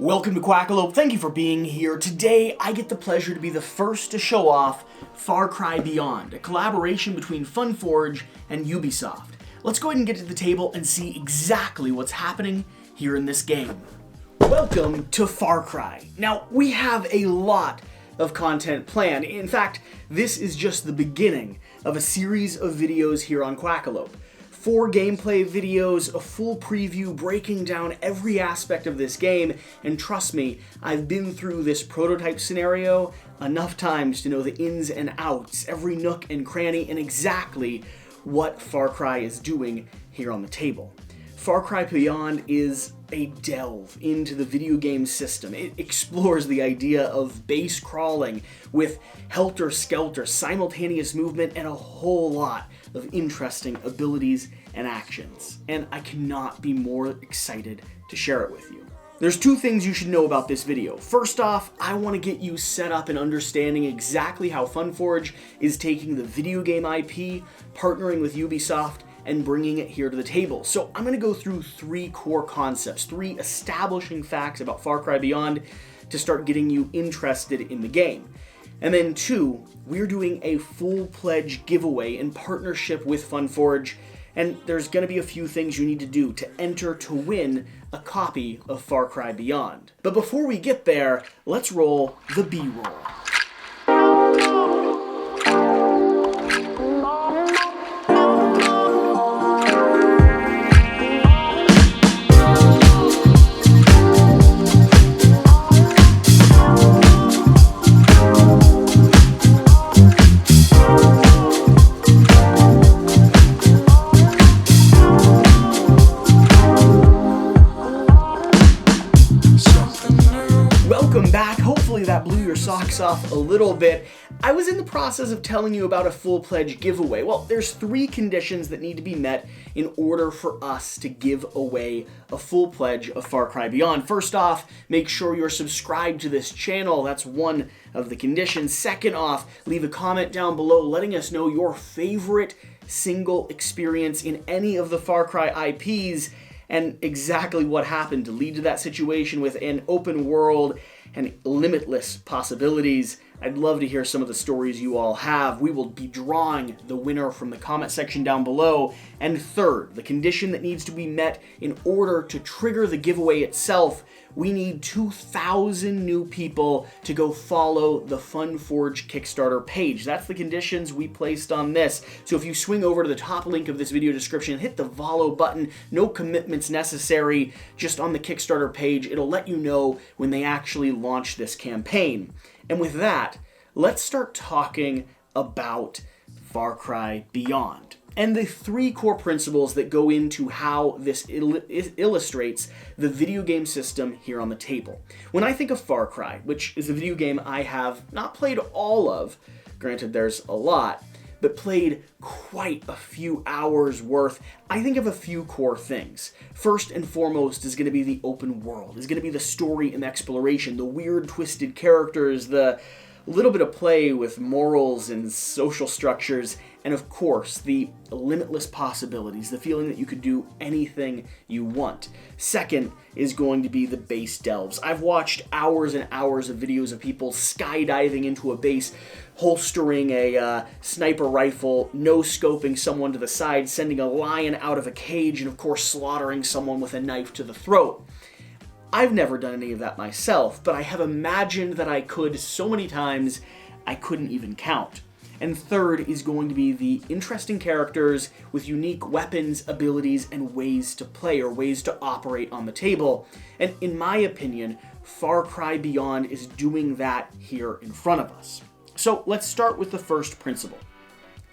Welcome to Quackalope, thank you for being here. Today, I get the pleasure to be the first to show off FarCry Beyond, a collaboration between Funforge and Ubisoft. Let's go ahead and get to the table and see exactly what's happening here in this game. Welcome to FarCry. Now, we have a lot of content planned. In fact, this is just the beginning of a series of videos here on Quackalope. 4 gameplay videos, a full preview breaking down every aspect of this game, and trust me, I've been through this prototype scenario enough times to know the ins and outs, every nook and cranny, and exactly what FarCry is doing here on the table. FarCry Beyond is a delve into the video game system. It explores the idea of base crawling with helter-skelter, simultaneous movement, and a whole lot of interesting abilities and actions. And I cannot be more excited to share it with you. There's 2 things you should know about this video. First off, I want to get you set up and understanding exactly how Funforge is taking the video game IP, partnering with Ubisoft, and bringing it here to the table. So I'm going to go through 3 core concepts, 3 establishing facts about FarCry Beyond to start getting you interested in the game. And then 2, we're doing a full pledge giveaway in partnership with Funforge, and there's going to be a few things you need to do to enter to win a copy of FarCry Beyond. But before we get there, let's roll the B-roll. Welcome back. Hopefully that blew your socks off a little bit. I was in the process of telling you about a full pledge giveaway. Well, there's 3 conditions that need to be met in order for us to give away a full pledge of FarCry Beyond. First off, make sure you're subscribed to this channel. That's one of the conditions. Second off, leave a comment down below letting us know your favorite single experience in any of the FarCry IPs and exactly what happened to lead to that situation with an open world and limitless possibilities. I'd love to hear some of the stories you all have. We will be drawing the winner from the comment section down below. And third, the condition that needs to be met in order to trigger the giveaway itself, we need 2,000 new people to go follow the Funforge Kickstarter page. That's the conditions we placed on this. So if you swing over to the top link of this video description, hit the follow button, no commitments necessary, just on the Kickstarter page, it'll let you know when they actually launch this campaign. And with that, let's start talking about FarCry Beyond and the 3 core principles that go into how this illustrates the video game system here on the table. When I think of FarCry, which is a video game I have not played all of, granted there's a lot, but played quite a few hours worth, I think of a few core things. First and foremost is going to be the open world, is going to be the story and exploration, the weird twisted characters, the little bit of play with morals and social structures, and of course, the limitless possibilities, the feeling that you could do anything you want. Second is going to be the base delves. I've watched hours and hours of videos of people skydiving into a base, holstering a sniper rifle, no-scoping someone to the side, sending a lion out of a cage, and of course slaughtering someone with a knife to the throat. I've never done any of that myself, but I have imagined that I could so many times I couldn't even count. And third is going to be the interesting characters with unique weapons, abilities, and ways to play or ways to operate on the table. And in my opinion, FarCry Beyond is doing that here in front of us. So let's start with the first principle.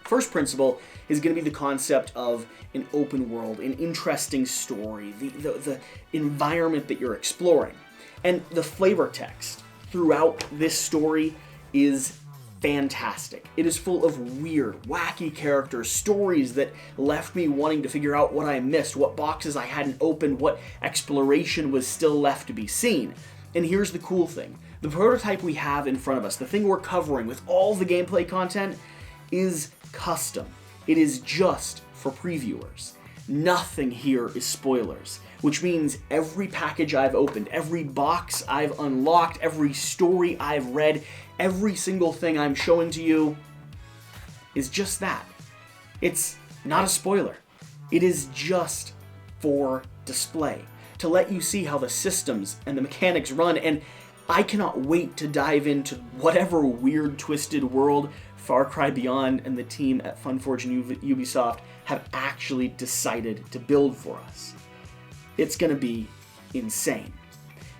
First principle is going to be the concept of an open world, an interesting story, the environment that you're exploring. And the flavor text throughout this story is fantastic. It is full of weird, wacky characters, stories that left me wanting to figure out what I missed, what boxes I hadn't opened, what exploration was still left to be seen. And here's the cool thing. The prototype we have in front of us, the thing we're covering with all the gameplay content, is custom. It is just for previewers. Nothing here is spoilers. which means every package I've opened, every box I've unlocked, every story I've read, every single thing I'm showing to you is just that. It's not a spoiler. It is just for display, to let you see how the systems and the mechanics run, and I cannot wait to dive into whatever weird, twisted world Far Cry Beyond and the team at Funforge and Ubisoft have actually decided to build for us. It's going to be insane.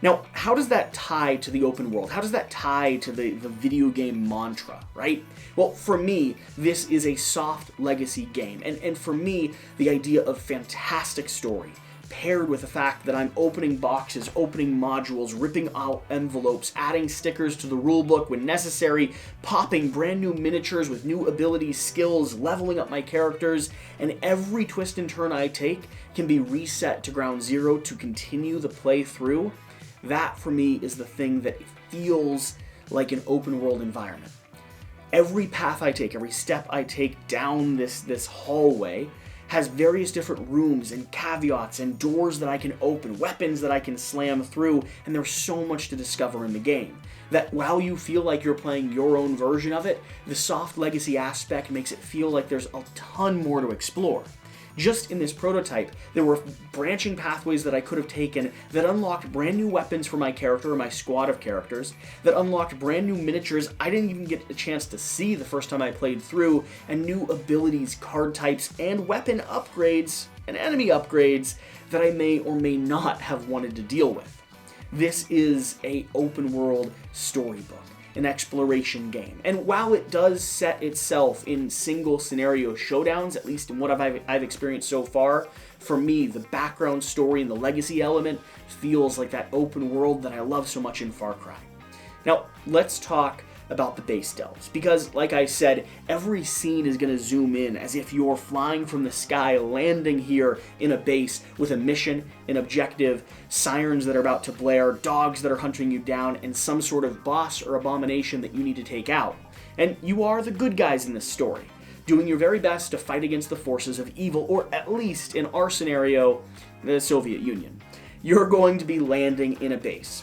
Now, how does that tie to the open world? How does that tie to the video game mantra, right? Well, for me, this is a soft legacy game. And for me, the idea of fantastic story, paired with the fact that I'm opening boxes, opening modules, ripping out envelopes, adding stickers to the rulebook when necessary, popping brand new miniatures with new abilities, skills, leveling up my characters, and every twist and turn I take can be reset to ground zero to continue the playthrough. That, for me, is the thing that feels like an open world environment. Every path I take, every step I take down this hallway has various different rooms and caveats and doors that I can open, weapons that I can slam through, and there's so much to discover in the game. That while you feel like you're playing your own version of it, the soft legacy aspect makes it feel like there's a ton more to explore. Just in this prototype, there were branching pathways that I could have taken that unlocked brand new weapons for my character or my squad of characters, that unlocked brand new miniatures I didn't even get a chance to see the first time I played through, and new abilities, card types, and weapon upgrades and enemy upgrades that I may or may not have wanted to deal with. This is an open world storybook, an exploration game. And while it does set itself in single scenario showdowns, at least in what I've experienced so far, for me, the background story and the legacy element feels like that open world that I love so much in Far Cry. Now, let's talk about the base delves, because like I said, every scene is going to zoom in as if you're flying from the sky, landing here in a base with a mission, an objective, sirens that are about to blare, dogs that are hunting you down, and some sort of boss or abomination that you need to take out. And you are the good guys in this story, doing your very best to fight against the forces of evil, or at least in our scenario, the Soviet Union. You're going to be landing in a base.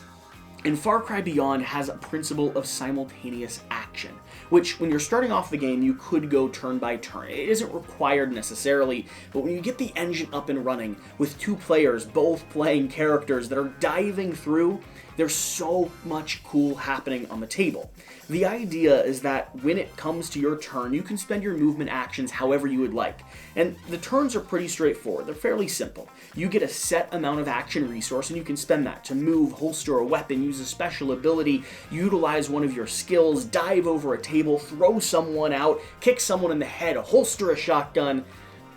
And Far Cry Beyond has a principle of simultaneous action, which when you're starting off the game, you could go turn by turn. It isn't required necessarily, but when you get the engine up and running with two players both playing characters that are diving through, there's so much cool happening on the table. The idea is that when it comes to your turn, you can spend your movement actions however you would like. And the turns are pretty straightforward. They're fairly simple. You get a set amount of action resource and you can spend that to move, holster a weapon, use a special ability, utilize one of your skills, dive over a table, throw someone out, kick someone in the head, holster a shotgun.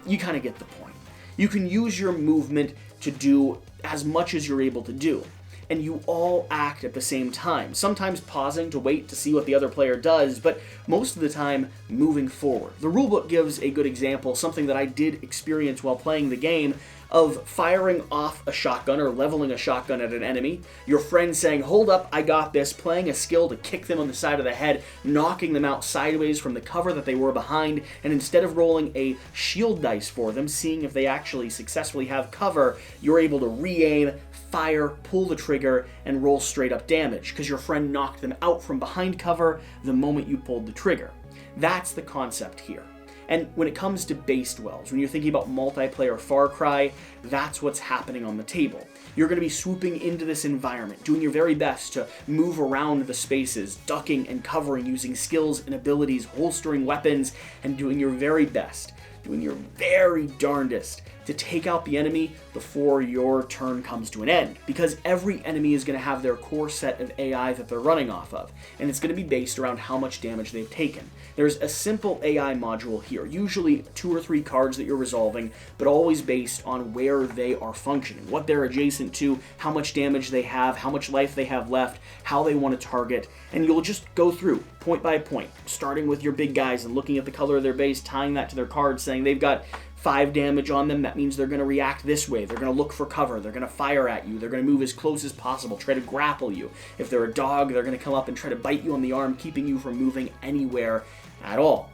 You kind of get the point. You can use your movement to do as much as you're able to do. And you all act at the same time, sometimes pausing to wait to see what the other player does, but most of the time moving forward. The rulebook gives a good example, something that I did experience while playing the game, of firing off a shotgun or leveling a shotgun at an enemy, your friend saying, "Hold up, I got this," playing a skill to kick them on the side of the head, knocking them out sideways from the cover that they were behind, and instead of rolling a shield dice for them, seeing if they actually successfully have cover, you're able to re-aim, fire, pull the trigger, and roll straight up damage, because your friend knocked them out from behind cover the moment you pulled the trigger. That's the concept here. And when it comes to base dwells, when you're thinking about multiplayer Far Cry, that's what's happening on the table. You're going to be swooping into this environment, doing your very best to move around the spaces, ducking and covering, using skills and abilities, holstering weapons, and doing your very best, doing your very darndest to take out the enemy before your turn comes to an end. Because every enemy is going to have their core set of AI that they're running off of, and it's going to be based around how much damage they've taken. There's a simple AI module here, usually 2 or 3 cards that you're resolving, but always based on where they are functioning, what they're adjacent to, how much damage they have, how much life they have left, how they want to target, and you'll just go through point by point, starting with your big guys and looking at the color of their base, tying that to their cards, saying they've got 5 damage on them, that means they're going to react this way, they're going to look for cover, they're going to fire at you, they're going to move as close as possible, try to grapple you. If they're a dog, they're going to come up and try to bite you on the arm, keeping you from moving anywhere at all,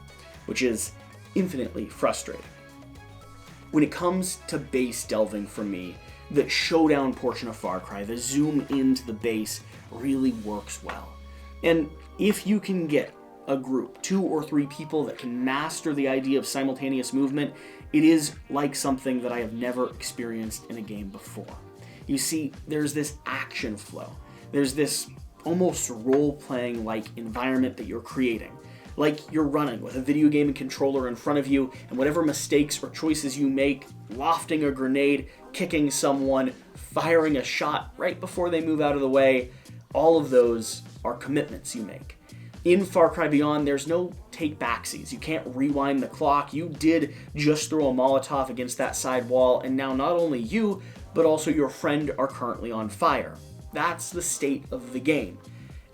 which is infinitely frustrating. When it comes to base delving for me, the showdown portion of Far Cry, the zoom into the base, really works well. And if you can get a group, 2 or 3 people that can master the idea of simultaneous movement, it is like something that I have never experienced in a game before. You see, there's this action flow. There's this almost role-playing like environment that you're creating. Like you're running with a video game and controller in front of you, and whatever mistakes or choices you make, lofting a grenade, kicking someone, firing a shot right before they move out of the way, all of those are commitments you make. In Far Cry Beyond, there's no take backsies. You can't rewind the clock. You did just throw a Molotov against that side wall, and now not only you, but also your friend are currently on fire. That's the state of the game.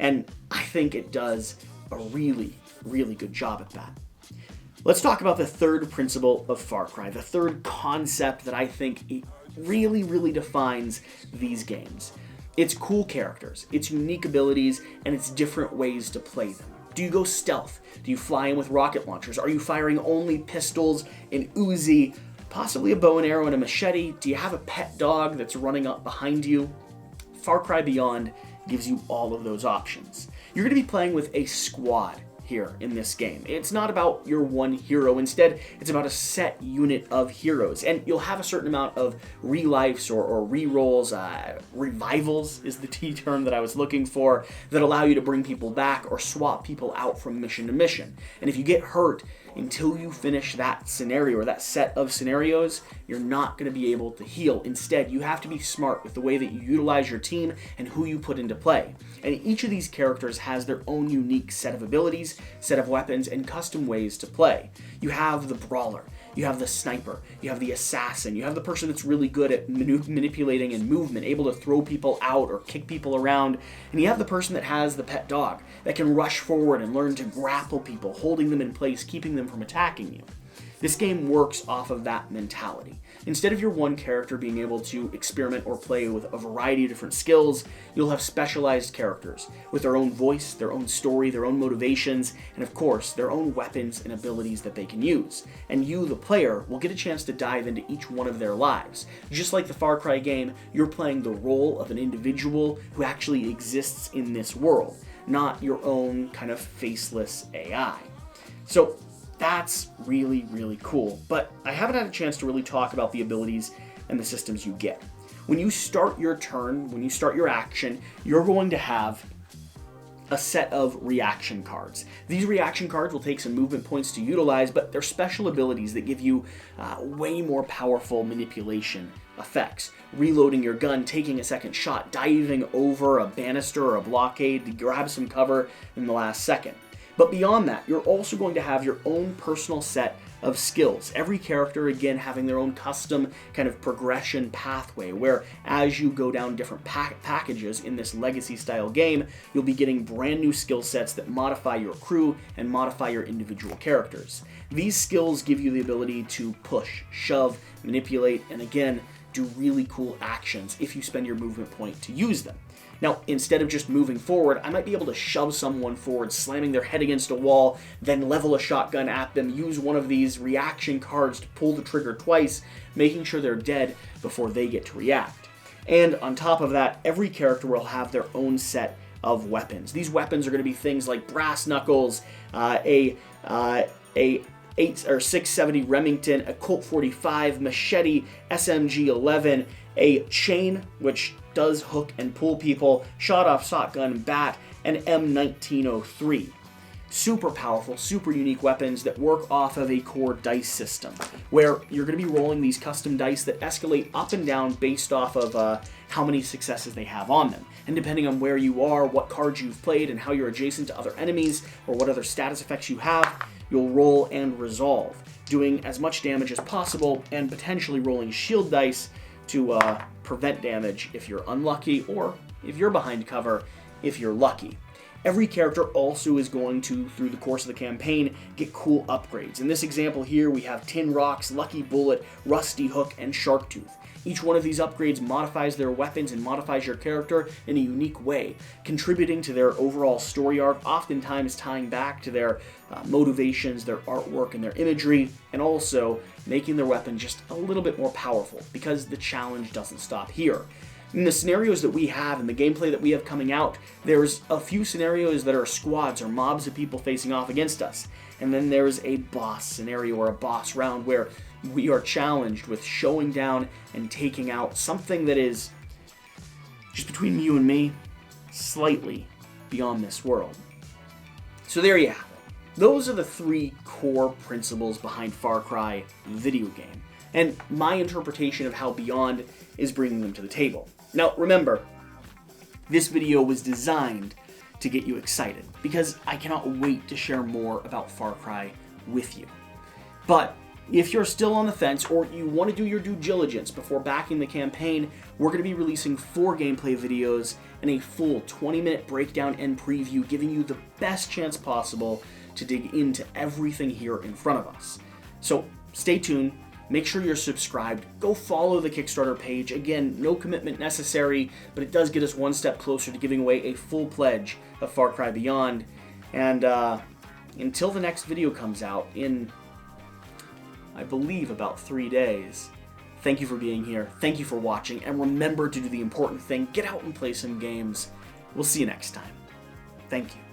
And I think it does a really, really good job at that. Let's talk about the third principle of Far Cry, the third concept that I think really, really defines these games. It's cool characters, it's unique abilities, and it's different ways to play them. Do you go stealth? Do you fly in with rocket launchers? Are you firing only pistols, an Uzi, possibly a bow and arrow and a machete? Do you have a pet dog that's running up behind you? Far Cry Beyond gives you all of those options. You're going to be playing with a squad here in this game. It's not about your one hero. Instead, it's about a set unit of heroes. And you'll have a certain amount of relives or re-rolls, revivals is the T term that I was looking for, that allow you to bring people back or swap people out from mission to mission. And if you get hurt, until you finish that scenario or that set of scenarios, you're not going to be able to heal. Instead, you have to be smart with the way that you utilize your team and who you put into play. And each of these characters has their own unique set of abilities, set of weapons, and custom ways to play. You have the brawler, you have the sniper, you have the assassin, you have the person that's really good at manipulating and movement, able to throw people out or kick people around, and you have the person that has the pet dog that can rush forward and learn to grapple people, holding them in place, keeping them from attacking you. This game works off of that mentality. Instead of your one character being able to experiment or play with a variety of different skills, you'll have specialized characters with their own voice, their own story, their own motivations, and of course, their own weapons and abilities that they can use. And you, the player, will get a chance to dive into each one of their lives. Just like the Far Cry game, you're playing the role of an individual who actually exists in this world, not your own kind of faceless AI. So that's really, really cool, but I haven't had a chance to really talk about the abilities and the systems you get. When you start your turn, when you start your action, you're going to have a set of reaction cards. These reaction cards will take some movement points to utilize, but they're special abilities that give you way more powerful manipulation effects. Reloading your gun, taking a second shot, diving over a banister or a blockade to grab some cover in the last second. But beyond that, you're also going to have your own personal set of skills. Every character, again, having their own custom kind of progression pathway, where as you go down different packages in this legacy-style game, you'll be getting brand new skill sets that modify your crew and modify your individual characters. These skills give you the ability to push, shove, manipulate, and again, do really cool actions if you spend your movement point to use them. Now, instead of just moving forward, I might be able to shove someone forward, slamming their head against a wall, then level a shotgun at them, use one of these reaction cards to pull the trigger twice, making sure they're dead before they get to react. And on top of that, every character will have their own set of weapons. These weapons are going to be things like brass knuckles, a 670 Remington, a Colt 45, machete, SMG-11, a chain, which does hook and pull people, shot-off shotgun, bat, and M1903. Super powerful, super unique weapons that work off of a core dice system, where you're going to be rolling these custom dice that escalate up and down based off of how many successes they have on them. And depending on where you are, what cards you've played, and how you're adjacent to other enemies, or what other status effects you have, you'll roll and resolve, doing as much damage as possible, and potentially rolling shield dice to prevent damage if you're unlucky, or if you're behind cover, if you're lucky. Every character also is going to, through the course of the campaign, get cool upgrades. In this example here, we have Tin Rocks, Lucky Bullet, Rusty Hook, and Shark Tooth. Each one of these upgrades modifies their weapons and modifies your character in a unique way, contributing to their overall story arc, oftentimes tying back to their motivations, their artwork, and their imagery, and also making their weapon just a little bit more powerful, because the challenge doesn't stop here. In the scenarios that we have and the gameplay that we have coming out, there's a few scenarios that are squads or mobs of people facing off against us. And then there's a boss scenario or a boss round where we are challenged with showing down and taking out something that is, just between you and me, slightly beyond this world. So there you have it. Those are the three core principles behind Far Cry, the video game, and my interpretation of how Beyond is bringing them to the table. Now remember, this video was designed to get you excited, because I cannot wait to share more about Far Cry with you. But if you're still on the fence, or you want to do your due diligence before backing the campaign, we're going to be releasing 4 gameplay videos and a full 20-minute breakdown and preview, giving you the best chance possible to dig into everything here in front of us. So stay tuned, make sure you're subscribed, go follow the Kickstarter page. Again, no commitment necessary, but it does get us one step closer to giving away a full pledge of Far Cry Beyond. And until the next video comes out in, I believe, about 3 days, thank you for being here, thank you for watching, and remember to do the important thing, get out and play some games. We'll see you next time. Thank you.